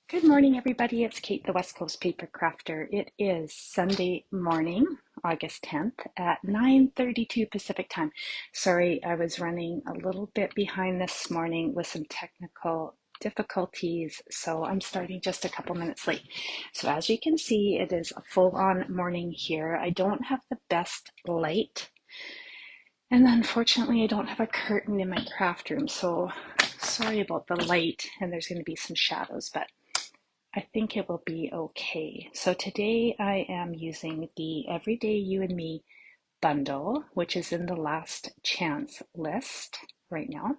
Good morning, everybody. It's Kate, the West Coast Paper Crafter. It is Sunday morning, August 10th at 9:32 Pacific time. Sorry, I was running a little bit behind this morning with some technical difficulties, so I'm starting just a couple minutes late. So as you can see, it is a full-on morning here. I don't have the best light, and unfortunately, I don't have a curtain in my craft room, so sorry about the light, and there's going to be some shadows, but I think it will be okay. So today I am using the Everyday You and Me bundle, which is in the last chance list right now.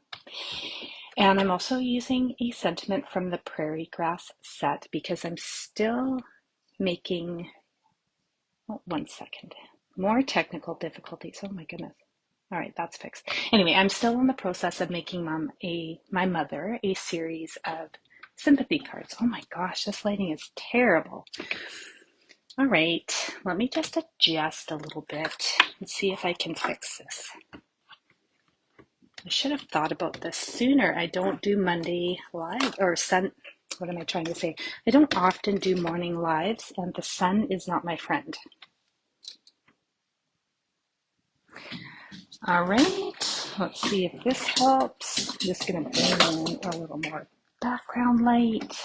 And I'm also using a sentiment from the Prairie Grass set because I'm still making, oh, 1 second, more technical difficulties. Oh my goodness. All right, that's fixed. Anyway, I'm still in the process of making my mother a series of sympathy cards. Oh my gosh, this lighting is terrible. All right, let me just adjust a little bit and see if I can fix this. I should have thought about this sooner. I don't do Monday live or what am I trying to say? I don't often do morning lives, and the sun is not my friend. All right, let's see if this helps. I'm just going to bring in a little more background light.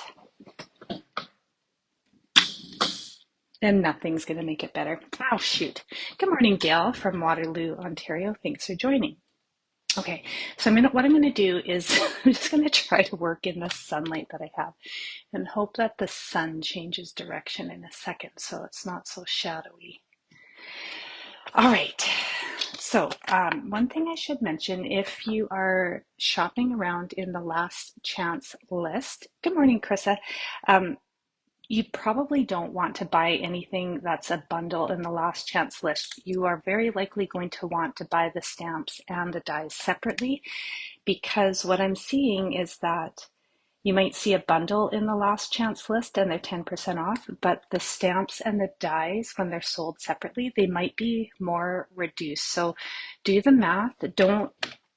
And nothing's going to make it better. Oh, shoot. Good morning, Gail from Waterloo, Ontario. Thanks for joining. Okay, so what I'm going to do is I'm just going to try to work in the sunlight that I have and hope that the sun changes direction in a second so it's not so shadowy. All right, so one thing I should mention, if you are shopping around in the last chance list, good morning, Krissa. You probably don't want to buy anything that's a bundle in the last chance list. You are very likely going to want to buy the stamps and the dies separately, because what I'm seeing is that you might see a bundle in the last chance list and they're 10% off, but the stamps and the dies, when they're sold separately, they might be more reduced. So do the math. Don't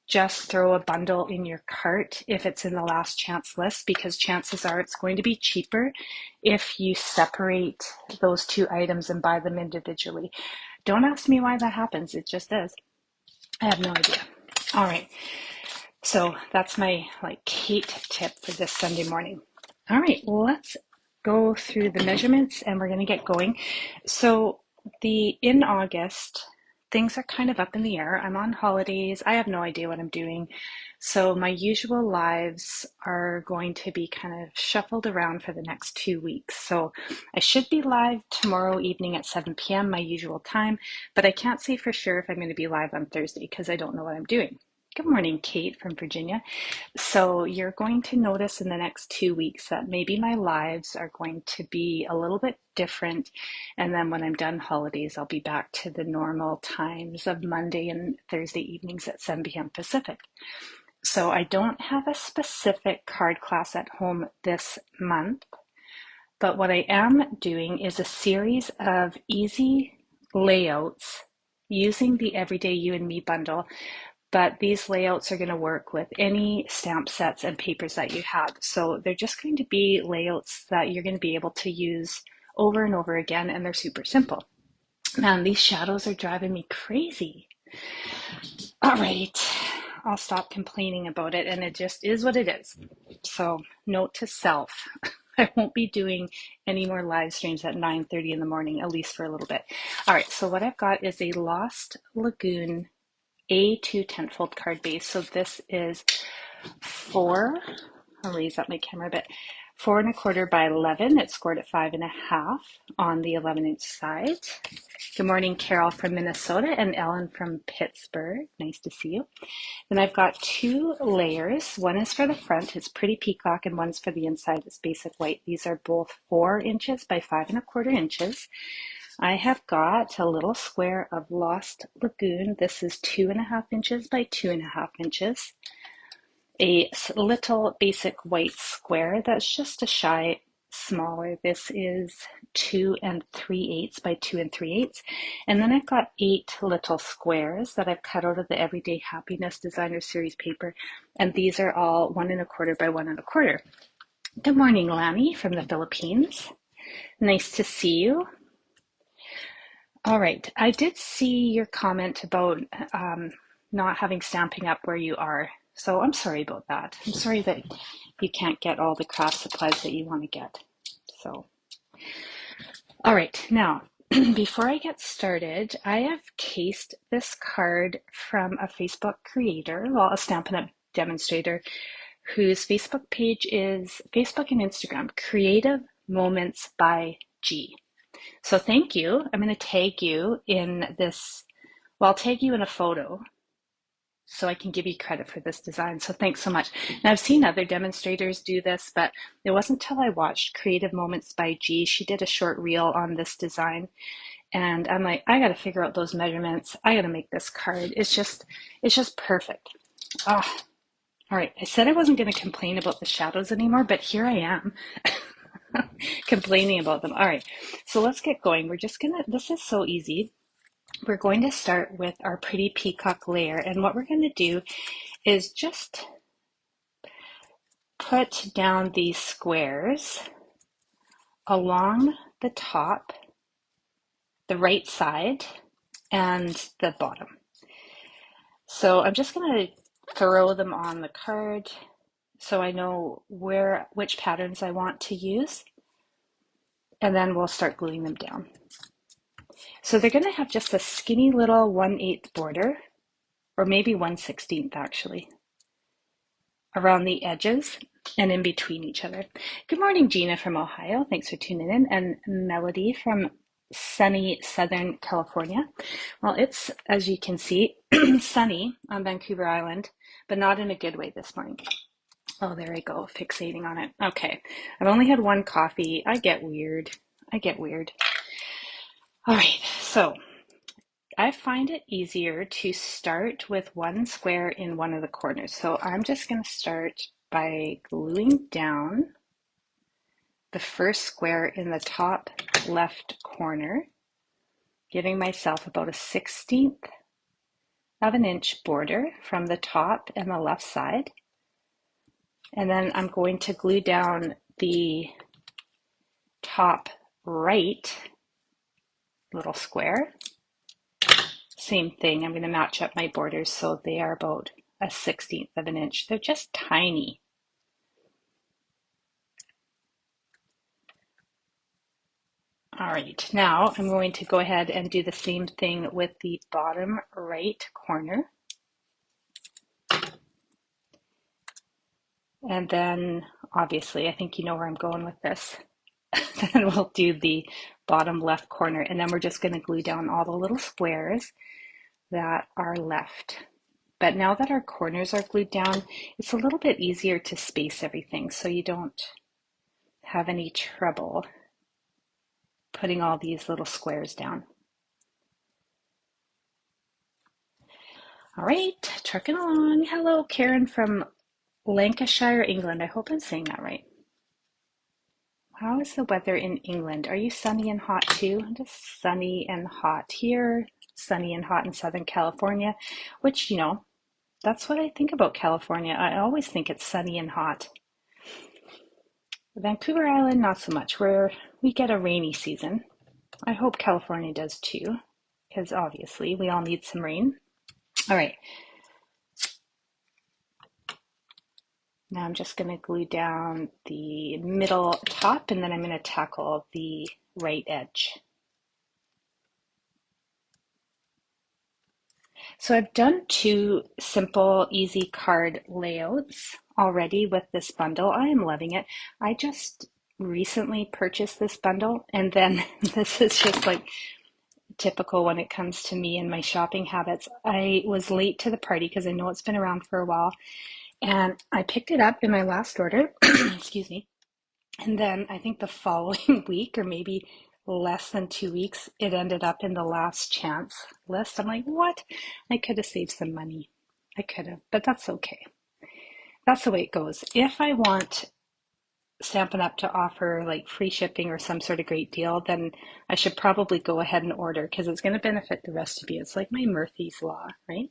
just throw a bundle in your cart if it's in the last chance list, because chances are it's going to be cheaper if you separate those two items and buy them individually. Don't ask me why that happens. It just does. I have no idea. All right. So that's my Kate tip for this Sunday morning. All right, let's go through the measurements and we're going to get going. So in August, things are kind of up in the air. I'm on holidays. I have no idea what I'm doing. So my usual lives are going to be kind of shuffled around for the next 2 weeks. So I should be live tomorrow evening at 7 p.m., my usual time, but I can't say for sure if I'm going to be live on Thursday because I don't know what I'm doing. Good morning, Kate from Virginia. So you're going to notice in the next 2 weeks that maybe my lives are going to be a little bit different. And then when I'm done holidays, I'll be back to the normal times of Monday and Thursday evenings at 7 p.m. Pacific. So I don't have a specific card class at home this month, but what I am doing is a series of easy layouts using the Everyday You and Me bundle, but these layouts are going to work with any stamp sets and papers that you have. So they're just going to be layouts that you're going to be able to use over and over again, and they're super simple. Man, these shadows are driving me crazy. All right, I'll stop complaining about it, and it just is what it is. So note to self, I won't be doing any more live streams at 9:30 in the morning, at least for a little bit. All right, so what I've got is a Lost Lagoon A2 10-fold card base. So this is I'll raise up my camera a bit, 4¼ by 11. It's scored at 5.5 on the 11-inch side. Good morning, Carol from Minnesota and Ellen from Pittsburgh. Nice to see you. Then I've got two layers. One is for the front, it's pretty peacock, and one's for the inside, it's basic white. These are both 4 inches by 5¼ inches. I have got a little square of Lost Lagoon. This is 2.5 inches by 2.5 inches. A little basic white square that's just a shy smaller. This is 2 3/8 by 2 3/8. And then I've got 8 little squares that I've cut out of the Everyday Happiness Designer Series paper. And these are all 1¼ by 1¼ Good morning, Lani from the Philippines. Nice to see you. All right, I did see your comment about not having Stamping Up where you are. So I'm sorry about that. I'm sorry that you can't get all the craft supplies that you want to get. So, all right, now, before I get started, I have cased this card from a Facebook creator, well, a Stampin' Up demonstrator, whose Facebook page is Facebook and Instagram, Creative Moments by G. So thank you. I'm going to tag you in this, well, I'll tag you in a photo so I can give you credit for this design. So thanks so much. Now I've seen other demonstrators do this, but it wasn't until I watched Creative Moments by G. She did a short reel on this design. And I'm like, I got to figure out those measurements. I got to make this card. It's just perfect. Ah, all right. I said I wasn't going to complain about the shadows anymore, but here I am. Complaining about them. All right, so let's get going. This is so easy. We're going to start with our pretty peacock layer, and what we're going to do is just put down these squares along the top, the right side, and the bottom. So I'm just going to throw them on the card so I know which patterns I want to use, and then we'll start gluing them down. So they're going to have just a skinny little 1/8 border, or maybe 1/16 actually, around the edges and in between each other. Good morning, Gina from Ohio. Thanks for tuning in. And Melody from sunny Southern California. Well, it's, as you can see, sunny on Vancouver Island, but not in a good way this morning. Oh, there I go, fixating on it. Okay, I've only had one coffee. I get weird. All right, so I find it easier to start with one square in one of the corners. So I'm just going to start by gluing down the first square in the top left corner, giving myself about a 1/16 of an inch border from the top and the left side. And then I'm going to glue down the top right little square. Same thing, I'm going to match up my borders so they are about a 1/16 of an inch. They're just tiny. All right, now I'm going to go ahead and do the same thing with the bottom right corner. And then obviously, I think you know where I'm going with this. Then we'll do the bottom left corner, and then we're just going to glue down all the little squares that are left. But now that our corners are glued down, it's a little bit easier to space everything so you don't have any trouble putting all these little squares down. All right, trucking along. Hello, Karen from Lancashire, England. I hope I'm saying that right. How is the weather in England? Are you sunny and hot too? Just sunny and hot here, sunny and hot in Southern California, which, that's what I think about California. I always think it's sunny and hot. Vancouver Island, not so much, where we get a rainy season. I hope California does too, because obviously we all need some rain. All right. Now I'm just going to glue down the middle top, and then I'm going to tackle the right edge. So I've done 2 simple, easy card layouts already with this bundle. I am loving it. I just recently purchased this bundle, and then this is just like typical when it comes to me and my shopping habits. I was late to the party because I know it's been around for a while, and I picked it up in my last order, excuse me, and then I think the following week, or maybe less than 2 weeks, it ended up in the last chance list. I'm like, what? I could have saved some money. I could have, but that's okay. That's the way it goes. If I want Stampin' Up to offer like free shipping or some sort of great deal, then I should probably go ahead and order because it's going to benefit the rest of you. It's like my Murphy's Law, right?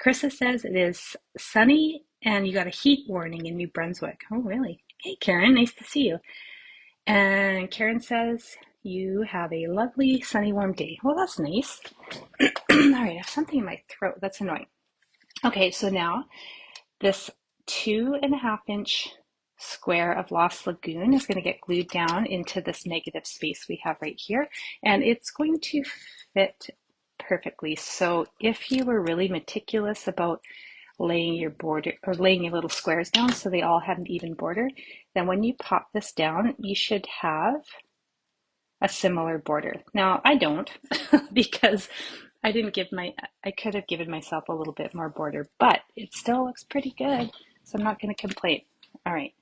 Carissa says it is sunny and you got a heat warning in New Brunswick. Oh, really? Hey, Karen, nice to see you. And Karen says, you have a lovely, sunny, warm day. Well, that's nice. All right, I have something in my throat. That's annoying. Okay, so now this 2.5-inch square of Lost Lagoon is going to get glued down into this negative space we have right here, and it's going to fit perfectly. So if you were really meticulous about laying your border or laying your little squares down so they all had an even border, then when you pop this down, you should have a similar border. Now I don't because I could have given myself a little bit more border, but it still looks pretty good. So I'm not going to complain. All right.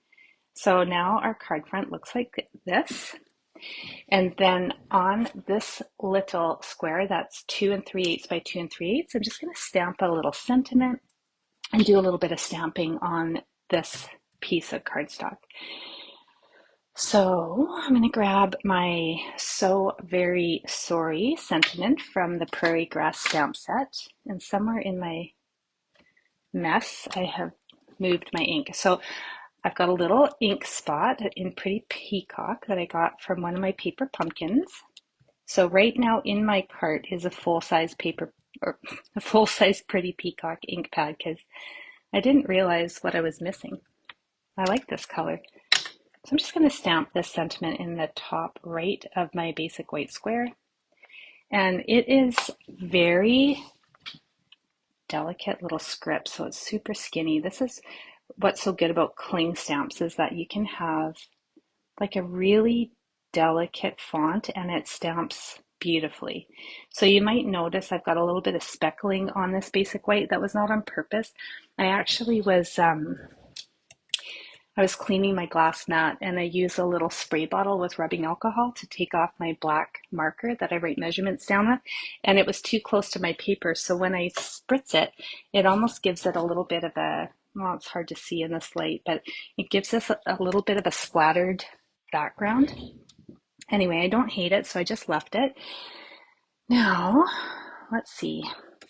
So now our card front looks like this. And then on this little square, that's 2 3/8 by 2 3/8, I'm just going to stamp a little sentiment and do a little bit of stamping on this piece of cardstock. So I'm going to grab my So Very Sorry sentiment from the Prairie Grass stamp set, and somewhere in my mess I have moved my ink. So I've got a little ink spot in Pretty Peacock that I got from one of my paper pumpkins. So right now in my cart is a full-size paper or a full-size Pretty Peacock ink pad because I didn't realize what I was missing. I like this color. So I'm just going to stamp this sentiment in the top right of my basic white square. And it is very delicate little script, so it's super skinny. This is what's so good about cling stamps, is that you can have like a really delicate font and it stamps beautifully. So you might notice I've got a little bit of speckling on this basic white. That was not on purpose. I actually was I was cleaning my glass mat and I used a little spray bottle with rubbing alcohol to take off my black marker that I write measurements down with, and it was too close to my paper. So when I spritz it, it almost gives it a little bit of a, well, it's hard to see in this light, but it gives us a little bit of a splattered background. Anyway, I don't hate it, so I just left it. Now, let's see.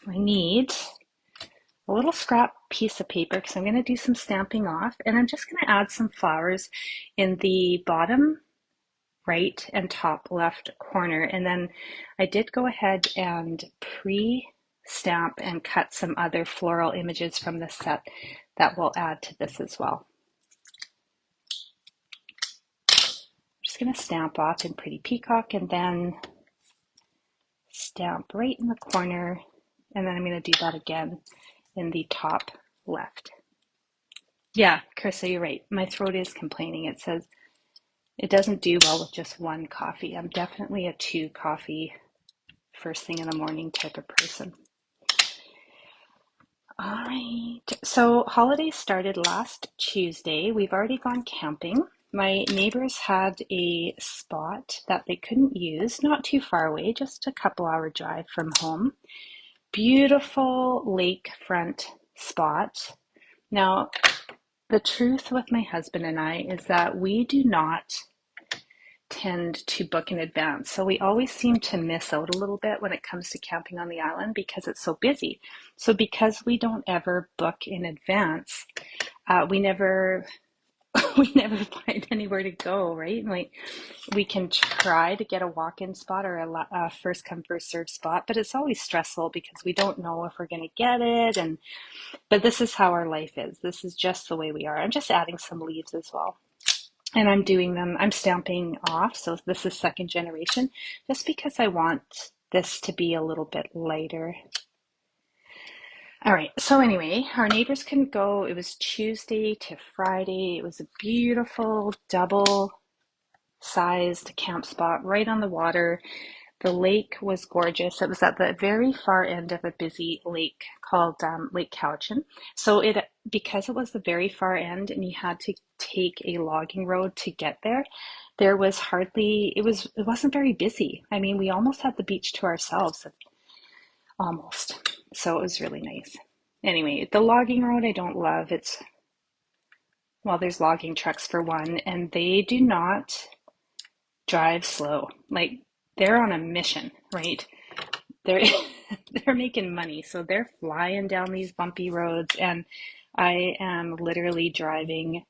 I need a little scrap piece of paper because I'm going to do some stamping off, and I'm just going to add some flowers in the bottom right and top left corner. And then I did go ahead and pre-stamp and cut some other floral images from the set that will add to this as well. I'm just going to stamp off in Pretty Peacock and then stamp right in the corner, and then I'm going to do that again in the top left. Yeah, Carissa, you're right. My throat is complaining. It says it doesn't do well with just one coffee. I'm definitely a 2 coffee first thing in the morning type of person. All right. So holidays started last Tuesday. We've already gone camping. My neighbors had a spot that they couldn't use, not too far away, just a couple-hour drive from home. Beautiful lakefront spot. Now, the truth with my husband and I is that we do not tend to book in advance. So we always seem to miss out a little bit when it comes to camping on the island because it's so busy. So because we don't ever book in advance, we never we never find anywhere to go, right? Like we can try to get a walk-in spot or a first come first served spot, but it's always stressful because we don't know if we're going to get it. But this is how our life is. This is just the way we are. I'm just adding some leaves as well. And I'm stamping off. So this is second generation, just because I want this to be a little bit lighter. All right, so anyway, our neighbors couldn't go. It was Tuesday to Friday. It was a beautiful double-sized camp spot right on the water. The lake was gorgeous. It was at the very far end of a busy lake called Lake Cowichan. So because it was the very far end and you had to take a logging road to get there, there was it wasn't very busy. I mean, we almost had the beach to ourselves. Almost. So it was really nice. Anyway, the logging road I don't love. There's logging trucks for one, and they do not drive slow. Like, they're on a mission, right? They're they're making money, so they're flying down these bumpy roads, and I am literally driving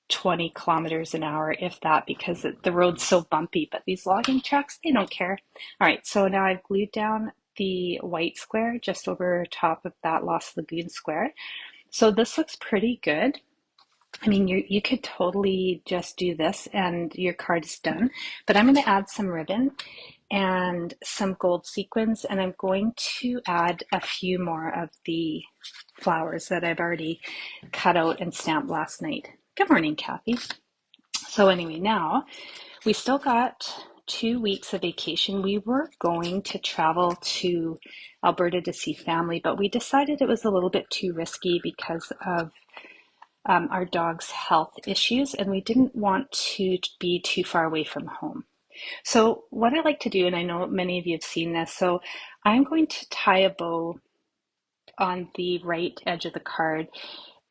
20 kilometers an hour, if that, because the road's so bumpy. But these logging trucks, they don't care. All right, so now I've glued down the white square just over top of that Lost Lagoon square. So this looks pretty good. I mean, you could totally just do this and your card is done. But I'm going to add some ribbon and some gold sequins, and I'm going to add a few more of the flowers that I've already cut out and stamped last night. Good morning, Kathy. So anyway, now we still got 2 weeks of vacation. We were going to travel to Alberta to see family, but we decided it was a little bit too risky because of our dog's health issues, and we didn't want to be too far away from home. So what I like to do, and I know many of you have seen this, so I'm going to tie a bow on the right edge of the card.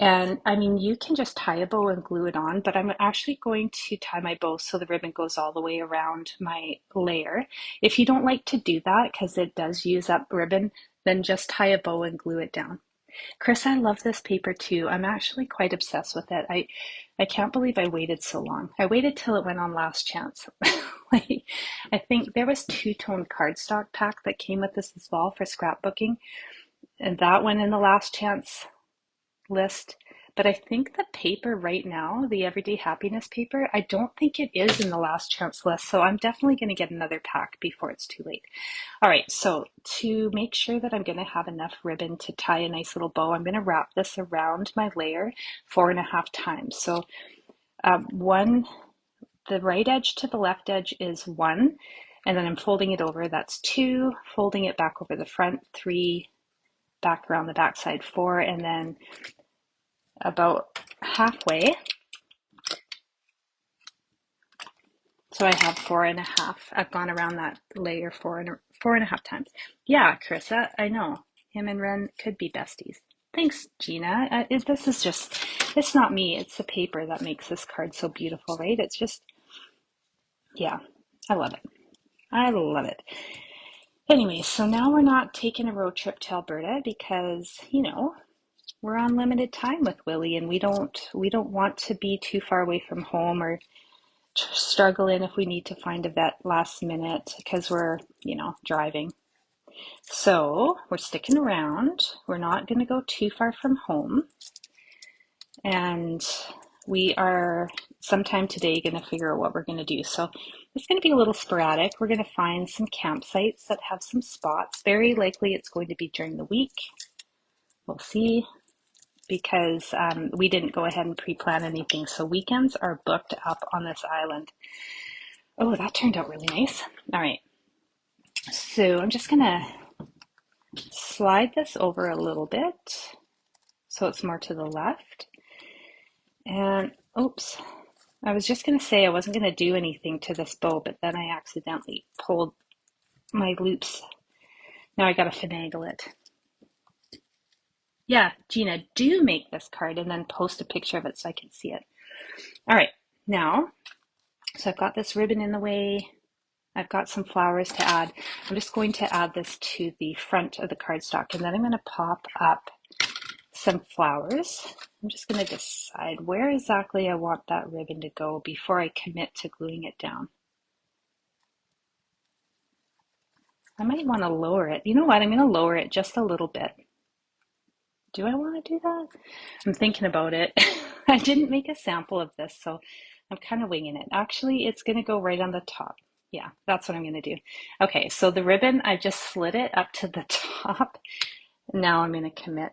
And I mean, you can just tie a bow and glue it on, but I'm actually going to tie my bow so the ribbon goes all the way around my layer. If you don't like to do that because it does use up ribbon, then just tie a bow and glue it down. Chris, I love this paper too. I'm actually quite obsessed with it. I can't believe I waited so long. I waited till it went on last chance. Like, I think there was two-tone cardstock pack that came with this as well for scrapbooking, and that went in the last chance list. But I think the paper right now, the Everyday Happiness paper, I don't think it is in the last chance list. So I'm definitely going to get another pack before it's too late. All right, so to make sure that I'm going to have enough ribbon to tie a nice little bow, I'm going to wrap this around my layer 4.5 times. So the right edge to the left edge is 1, and then I'm folding it over, that's 2, folding it back over the front, 3, back around the back side, 4, and then about halfway, so I have 4.5. I've gone around that layer 4.5 times. Yeah, Carissa, I know. Him and Ren could be besties. Thanks, Gina. This is just, it's not me. It's the paper that makes this card so beautiful, right? It's just, yeah, I love it. I love it. Anyway, so now we're not taking a road trip to Alberta because, we're on limited time with Willie, and we don't want to be too far away from home or struggle in if we need to find a vet last minute because we're, driving. So we're sticking around. We're not going to go too far from home. And we are sometime today going to figure out what we're going to do. So it's going to be a little sporadic. We're going to find some campsites that have some spots. Very likely it's going to be during the week. We'll see, because we didn't go ahead and pre-plan anything. So weekends are booked up on this island. Oh, that turned out really nice. All right. So I'm just going to slide this over a little bit so it's more to the left. And oops, I was just going to say I wasn't going to do anything to this bow, but then I accidentally pulled my loops. Now I got to finagle it. Yeah, Gina, do make this card and then post a picture of it so I can see it. All right, now, so I've got this ribbon in the way. I've got some flowers to add. I'm just going to add this to the front of the cardstock, and then I'm going to pop up some flowers. I'm just going to decide where exactly I want that ribbon to go before I commit to gluing it down. I might want to lower it. You know what? I'm going to lower it just a little bit. Do I want to do that? I'm thinking about it. I didn't make a sample of this, so I'm kind of winging it. Actually, it's going to go right on the top. Yeah, that's what I'm going to do. Okay, so the ribbon, I just slid it up to the top. Now I'm going to commit.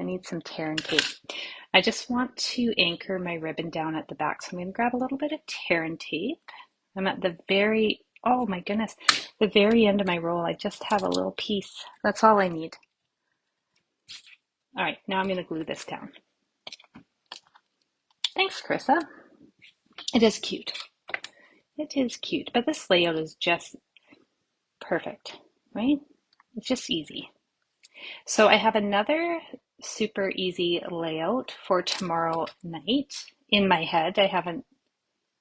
I need some tear and tape. I just want to anchor my ribbon down at the back, so I'm going to grab a little bit of tear and tape. I'm at the very, oh my goodness, the very end of my roll. I just have a little piece. That's all I need. All right, now I'm going to glue this down. Thanks, Carissa. It is cute. It is cute, but this layout is just perfect, right? It's just easy. So I have another super easy layout for tomorrow night in my head. I haven't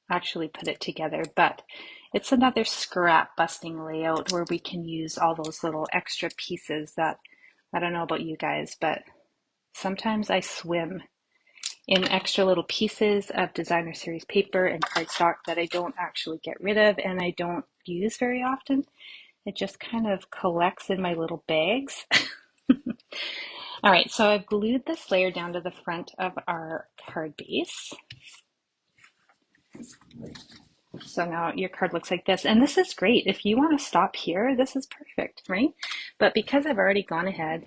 actually put it together, but it's another scrap busting layout where we can use all those little extra pieces that, I don't know about you guys, but Sometimes I swim in extra little pieces of designer series paper and cardstock that I don't actually get rid of and I don't use very often. It just kind of collects in my little bags. All right, so I've glued this layer down to the front of our card base. So now your card looks like this, and this is great. If you want to stop here, this is perfect, right? But because I've already gone ahead,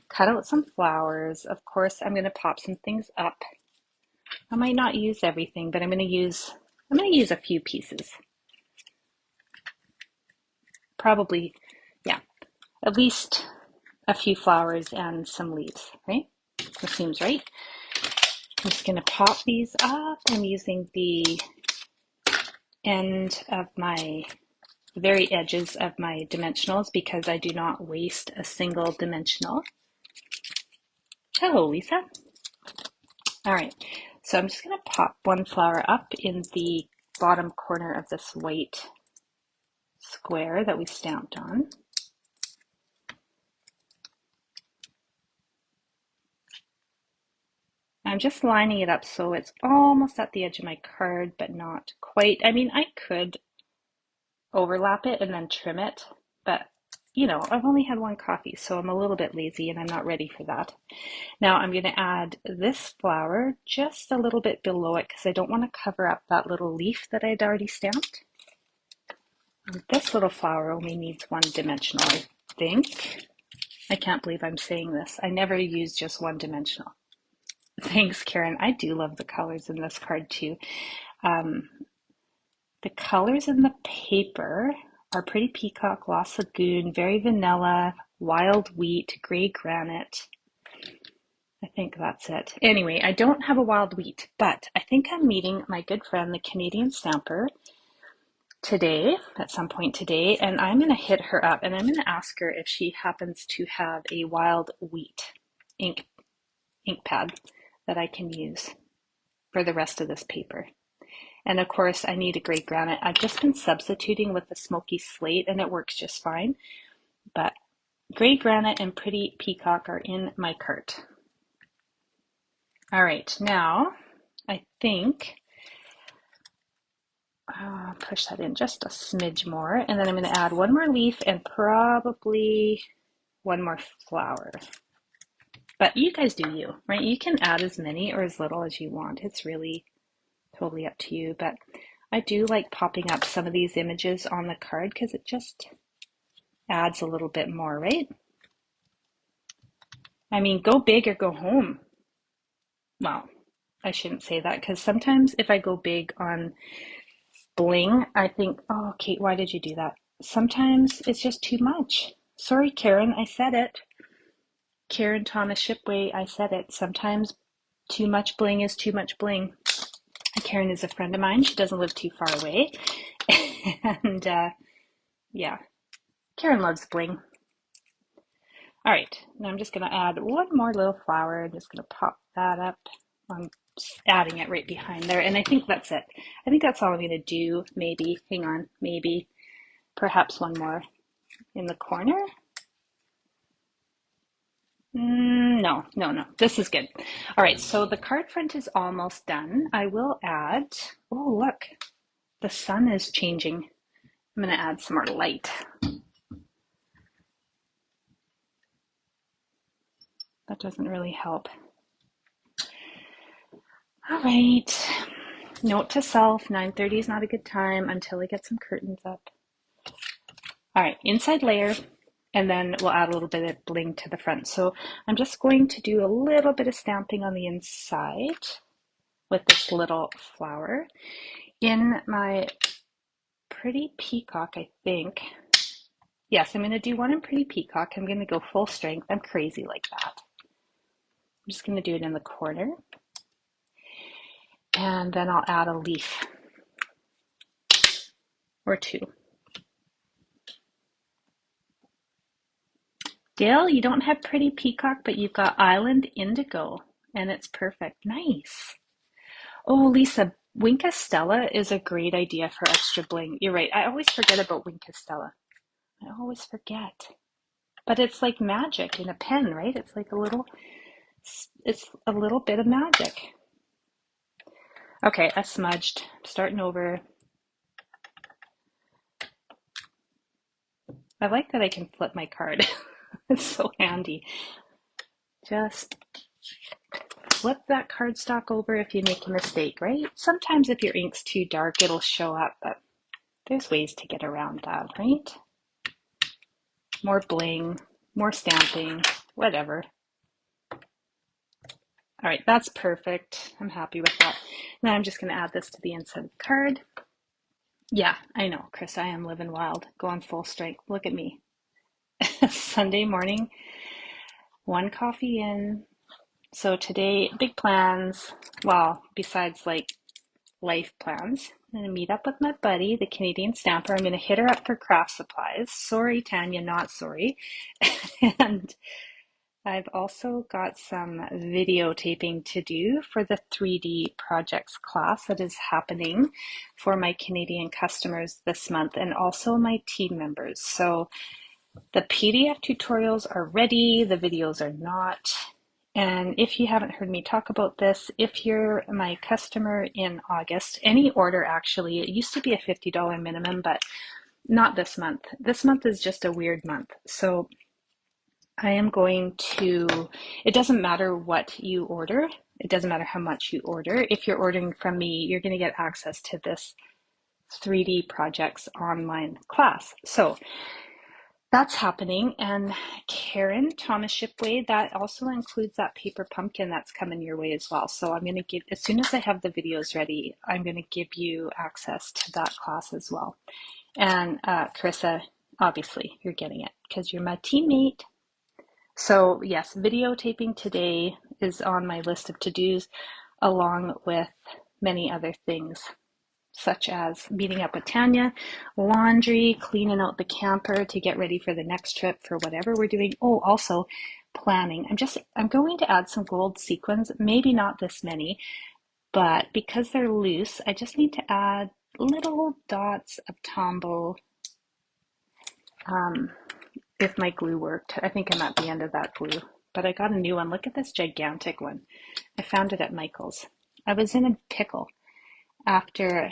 cut out some flowers, of course, I'm going to pop some things up. I might not use everything, but I'm going to use a few pieces. Probably, yeah, at least a few flowers and some leaves, right? That seems right. I'm just going to pop these up. I'm using the end of my very edges of my dimensionals because I do not waste a single dimensional. Hello, Lisa. All right, so I'm just going to pop one flower up in the bottom corner of this white square that we stamped on. I'm just lining it up so it's almost at the edge of my card, but not quite. I mean, I could overlap it and then trim it, but you know, I've only had one coffee, so I'm a little bit lazy and I'm not ready for that. Now I'm going to add this flower just a little bit below it because I don't want to cover up that little leaf that I'd already stamped. And this little flower only needs one dimensional, I think. I can't believe I'm saying this. I never use just one dimensional. Thanks, Karen. I do love the colors in this card too. The colors in the paper are Pretty Peacock, Lost Lagoon, Very Vanilla, Wild Wheat, Gray Granite. I think that's it. Anyway, I don't have a wild wheat, but I think I'm meeting my good friend, the Canadian Stamper, today, at some point today, and I'm going to hit her up and I'm going to ask her if she happens to have a wild wheat ink pad that I can use for the rest of this paper. And of course, I need a gray granite. I've just been substituting with the Smoky Slate and it works just fine. But gray granite and Pretty Peacock are in my cart. All right, now I think I'll push that in just a smidge more. And then I'm going to add one more leaf and probably one more flower. But you guys do you, right? You can add as many or as little as you want. It's really totally up to you. But I do like popping up some of these images on the card because it just adds a little bit more, right? I mean, go big or go home. Well, I shouldn't say that because sometimes if I go big on bling, I think, oh, Kate, why did you do that? Sometimes it's just too much. Sorry, Karen, I said it. Karen Thomas Shipway, I said it. Sometimes too much bling is too much bling. Karen is a friend of mine. She doesn't live too far away. And yeah, Karen loves bling. All right, now I'm just going to add one more little flower. I'm just going to pop that up. I'm just adding it right behind there. And I think that's it. I think that's all I'm going to do. Maybe, hang on, maybe, perhaps one more in the corner. No. This is good. All right, so the card front is almost done. I will add, oh, look, the sun is changing. I'm going to add some more light. That doesn't really help. All right. Note to self, 9:30 is not a good time until I get some curtains up. All right, inside layer, and then we'll add a little bit of bling to the front. So I'm just going to do a little bit of stamping on the inside with this little flower. In my Pretty Peacock, I think, yes, I'm going to do one in Pretty Peacock. I'm going to go full strength. I'm crazy like that. I'm just going to do it in the corner. And then I'll add a leaf or two. Dale, you don't have Pretty Peacock, but you've got Island Indigo, and it's perfect. Nice. Oh, Lisa, Wink Stella is a great idea for extra bling. You're right. I always forget about Wink Stella. I always forget. But it's like magic in a pen, right? It's like a little It's a little bit of magic. Okay, I smudged. Starting over. I like that I can flip my card. It's so handy. Just flip that cardstock over if you make a mistake, right? Sometimes if your ink's too dark, it'll show up, but there's ways to get around that, right? More bling, more stamping, whatever. All right, that's perfect. I'm happy with that. Now I'm just going to add this to the inside of the card. Yeah, I know, Chris, I am living wild, going full strength. Look at me. Sunday morning, one coffee in. So today, big plans. Well, besides like life plans, I'm going to meet up with my buddy, the Canadian stamper. I'm going to hit her up for craft supplies. Sorry, Tanya, not sorry. And I've also got some videotaping to do for the 3D projects class that is happening for my Canadian customers this month and also my team members. So the PDF tutorials are ready, the videos are not. And if you haven't heard me talk about this, if you're my customer in August, any order actually, it used to be a $50 minimum, but not this month. This month is just a weird month. So I am going to, it doesn't matter what you order. It doesn't matter how much you order. If you're ordering from me, you're going to get access to this 3D projects online class. So that's happening. And Karen Thomas Shipway, that also includes that paper pumpkin that's coming your way as well. So I'm going to give, as soon as I have the videos ready, I'm going to give you access to that class as well. And Carissa, obviously you're getting it because you're my teammate. So yes, videotaping today is on my list of to-dos, along with many other things, such as meeting up with Tanya, laundry, cleaning out the camper to get ready for the next trip for whatever we're doing. Oh, also planning. I'm going to add some gold sequins, maybe not this many, but because they're loose, I just need to add little dots of Tombow. If my glue worked. I think I'm at the end of that glue, but I got a new one. Look at this gigantic one. I found it at Michael's. I was in a pickle after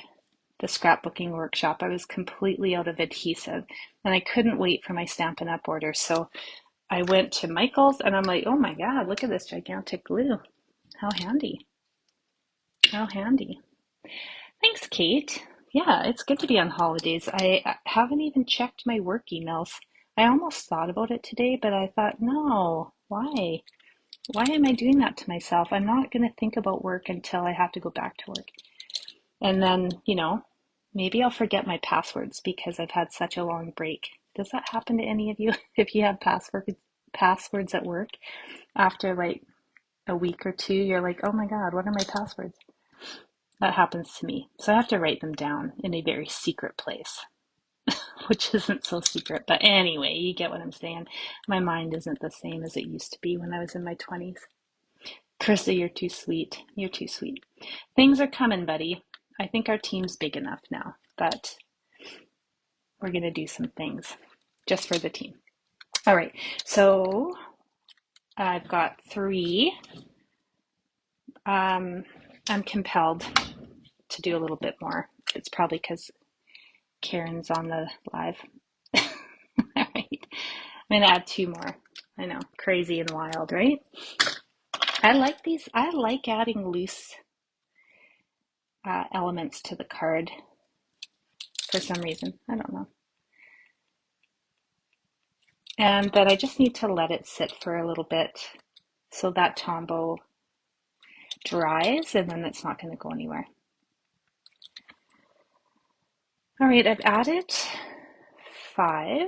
the scrapbooking workshop. I was completely out of adhesive and I couldn't wait for my Stampin' Up! Order. So I went to Michael's and I'm like, oh my God, look at this gigantic glue. How handy. How handy. Thanks, Kate. Yeah, it's good to be on holidays. I haven't even checked my work emails. I almost thought about it today, but I thought, no, why? Why am I doing that to myself? I'm not going to think about work until I have to go back to work. And then, maybe I'll forget my passwords because I've had such a long break. Does that happen to any of you? If you have passwords at work, after like a week or two, you're like, oh my God, what are my passwords? That happens to me. So I have to write them down in a very secret place, which isn't so secret. But anyway, you get what I'm saying. My mind isn't the same as it used to be when I was in my 20s. Krista, you're too sweet. You're too sweet. Things are coming, buddy. I think our team's big enough now that we're going to do some things just for the team. All right. So I've got 3. I'm compelled to do a little bit more. It's probably because Karen's on the live. All right. I'm going to add 2 more. I know, crazy and wild, right? I like these. I like adding loose elements to the card for some reason. I don't know. And then I just need to let it sit for a little bit so that Tombow dries, and then it's not going to go anywhere. All right, I've added 5.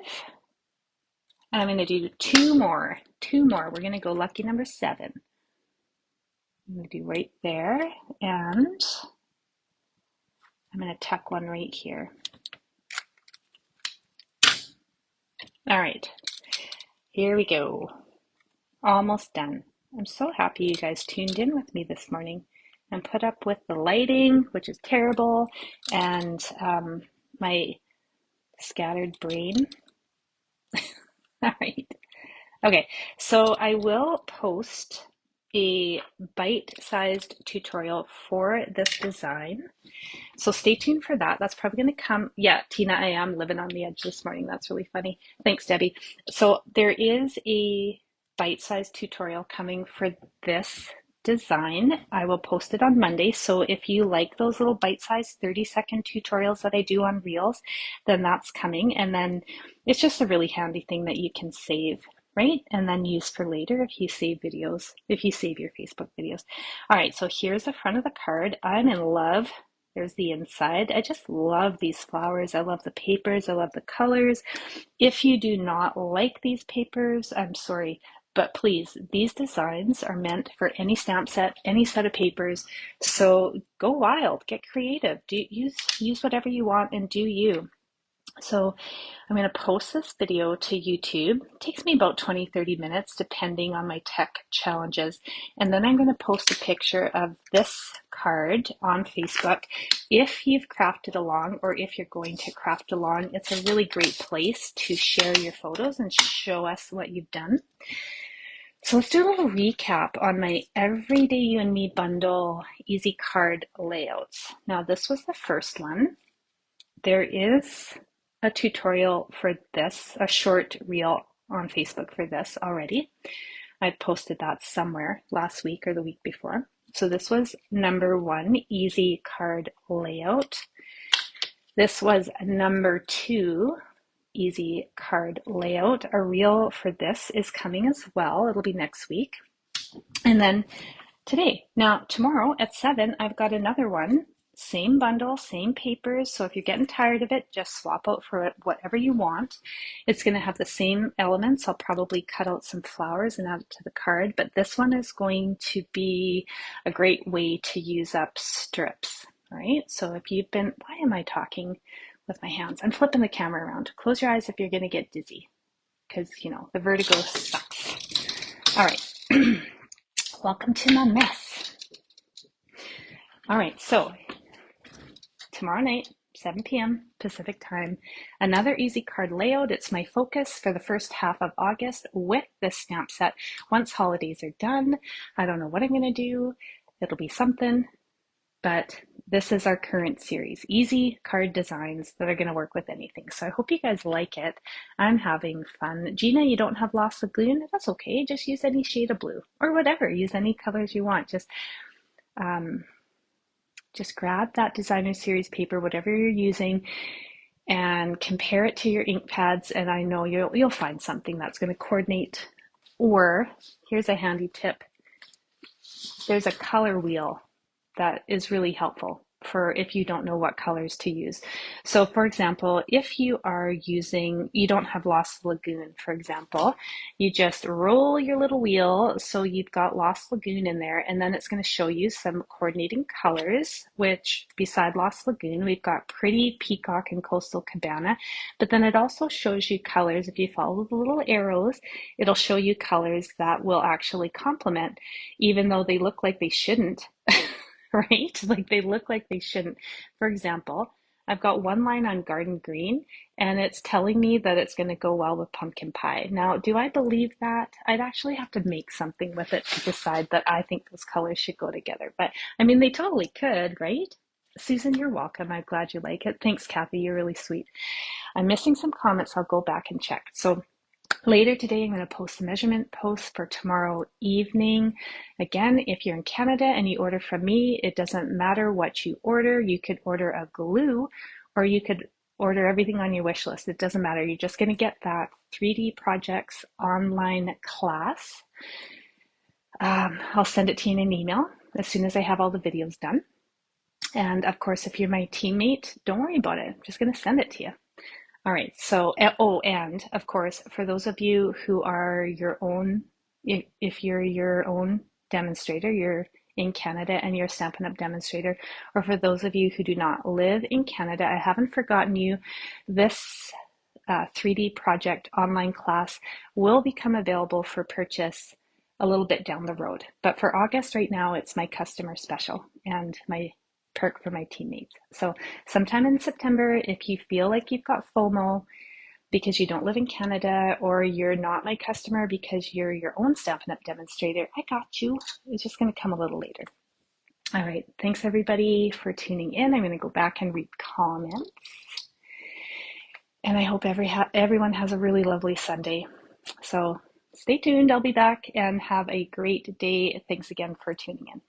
I'm going to do 2 more. 2 more. We're going to go lucky number 7. I'm going to do right there, and I'm going to tuck one right here. All right, here we go. Almost done. I'm so happy you guys tuned in with me this morning and put up with the lighting, which is terrible, and my scattered brain. All right. Okay, so I will post a bite-sized tutorial for this design. So stay tuned for that. That's probably going to come. Yeah, Tina, I am living on the edge this morning. That's really funny. Thanks, Debbie. So there is a bite-sized tutorial coming for this design. I will post it on Monday. So if you like those little bite-sized 30-second tutorials that I do on Reels, then that's coming. And then it's just a really handy thing that you can save, right? And then use for later if you save videos, if you save your Facebook videos. All right, so here's the front of the card. I'm in love. There's the inside. I just love these flowers. I love the papers. I love the colors. If you do not like these papers, I'm sorry, but please, these designs are meant for any stamp set, any set of papers. So go wild, get creative. Use whatever you want and do you. So I'm going to post this video to YouTube. It takes me about 20-30 minutes depending on my tech challenges. And then I'm going to post a picture of this card on Facebook. If you've crafted along or if you're going to craft along, it's a really great place to share your photos and show us what you've done. So let's do a little recap on my Everyday You and Me bundle easy card layouts. Now this was the first one. There is a tutorial for this, a short reel on Facebook for this already. I posted that somewhere last week or the week before. So this was number 1, easy card layout. This was number 2, easy card layout. A reel for this is coming as well. It'll be next week. And then today. Now, tomorrow at 7, I've got another one. Same bundle, same papers. So if you're getting tired of it, just swap out for it, whatever you want. It's going to have the same elements. I'll probably cut out some flowers and add it to the card. But this one is going to be a great way to use up strips. All right. So if you've been, why am I talking with my hands? I'm flipping the camera around. Close your eyes if you're going to get dizzy because, you know, the vertigo sucks. All right. Welcome to my mess. All right, so tomorrow night, 7 p.m. Pacific time, another easy card layout. It's my focus for the first half of August with this stamp set. Once holidays are done, I don't know what I'm going to do. It'll be something, but this is our current series, easy card designs that are going to work with anything. So I hope you guys like it. I'm having fun. Gina, you don't have Lost Lagoon? That's okay. Just use any shade of blue or whatever. Use any colors you want. Just grab that designer series paper, whatever you're using, and compare it to your ink pads, and I know you'll find something that's going to coordinate. Or here's a handy tip. There's a color wheel that is really helpful for if you don't know what colors to use. So for example, if you don't have Lost Lagoon, for example, you just roll your little wheel so you've got Lost Lagoon in there, and then it's going to show you some coordinating colors, which beside Lost Lagoon, we've got Pretty, Peacock, and Coastal Cabana. But then it also shows you colors. If you follow the little arrows, it'll show you colors that will actually complement, even though they look like they shouldn't. Right? Like they look like they shouldn't. For example, I've got one line on garden green and it's telling me that it's going to go well with pumpkin pie. Now, do I believe that? I'd actually have to make something with it to decide that I think those colors should go together. But I mean, they totally could, right? Susan, you're welcome. I'm glad you like it. Thanks, Kathy. You're really sweet. I'm missing some comments. I'll go back and check. So later today, I'm going to post the measurement post for tomorrow evening. Again, if you're in Canada and you order from me, it doesn't matter what you order. You could order a glue or you could order everything on your wish list. It doesn't matter. You're just going to get that 3D Projects online class. I'll send it to you in an email as soon as I have all the videos done. And of course, if you're my teammate, don't worry about it. I'm just going to send it to you. All right, so, and of course, for those of you who are your own, if you're your own demonstrator, you're in Canada and you're a Stampin' Up! Demonstrator, or for those of you who do not live in Canada, I haven't forgotten you. This 3D project online class will become available for purchase a little bit down the road. But for August right now, it's my customer special and my perk for my teammates. So sometime in September, if you feel like you've got FOMO, because you don't live in Canada, or you're not my customer because you're your own Stampin' Up! Demonstrator, I got you. It's just going to come a little later. All right, thanks everybody for tuning in. I'm going to go back and read comments. And I hope everyone has a really lovely Sunday. So stay tuned. I'll be back, and have a great day. Thanks again for tuning in.